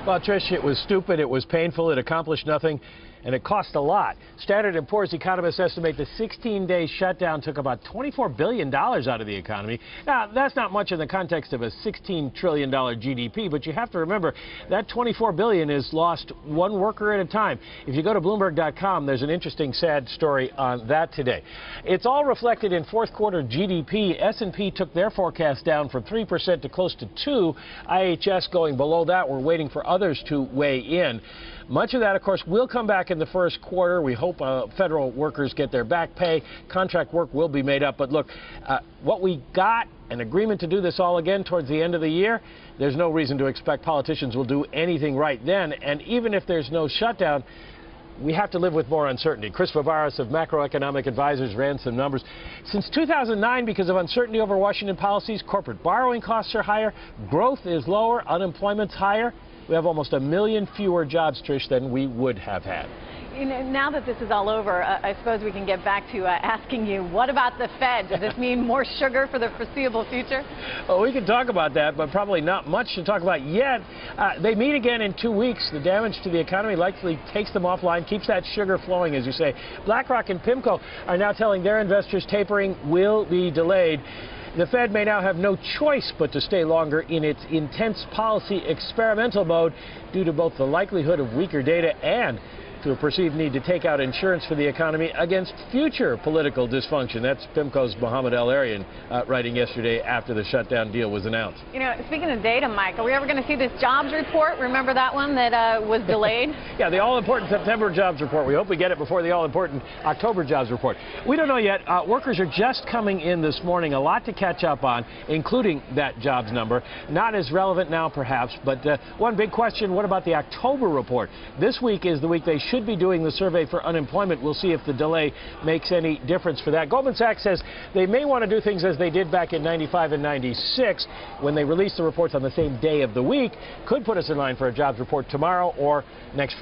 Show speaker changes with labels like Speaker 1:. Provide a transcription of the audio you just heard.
Speaker 1: Well, Trish, it was stupid, it was painful, it accomplished nothing, and it cost a lot. Standard & Poor's economists estimate the 16-day shutdown took about $24 billion out of the economy. Now, that's not much in the context of a $16 trillion GDP, but you have to remember that $24 billion is lost one worker at a time. If you go to Bloomberg.com, there's an interesting, sad story on that today. It's all reflected in fourth quarter GDP. S&P took their forecast down from 3% to close to 2%. IHS going below that. We're waiting for others to weigh in. Much of that, of course, will come back in the first quarter. We hope federal workers get their back pay. Contract work will be made up. But look, what we got, an agreement to do this all again towards the end of the year, there's no reason to expect politicians will do anything right then. And even if there's no shutdown, we have to live with more uncertainty. Chris Vivaris of Macroeconomic Advisors ran some numbers. Since 2009, because of uncertainty over Washington policies, corporate borrowing costs are higher, growth is lower, unemployment's higher. We have almost 1 million fewer jobs, Trish, than we would have had.
Speaker 2: You know, now that this is all over, I suppose we can get back to asking you, what about the Fed? Does this mean more sugar for the foreseeable future?
Speaker 1: Well, we can talk about that, but probably not much to talk about yet. They meet again in 2 weeks. The damage to the economy likely takes them offline, keeps that sugar flowing, as you say. BlackRock and PIMCO are now telling their investors tapering will be delayed. The Fed may now have no choice but to stay longer in its intense policy experimental mode due to both the likelihood of weaker data and to a perceived need to take out insurance for the economy against future political dysfunction. That's PIMCO's Mohamed El-Arian writing yesterday after the shutdown deal was announced. You
Speaker 2: know, speaking of data, Mike, are we ever going to see this jobs report? Remember that one that was delayed?
Speaker 1: Yeah, the all-important September jobs report. We hope we get it before the all-important October jobs report. We don't know yet. Workers are just coming in this morning. A lot to catch up on, including that jobs number. Not as relevant now, perhaps, but one big question, what about the October report? This week is the week they should be doing the survey for unemployment. We'll see if the delay makes any difference for that. Goldman Sachs says they may want to do things as they did back in 95 and 96 when they released the reports on the same day of the week. Could put us in line for a jobs report tomorrow or next Friday.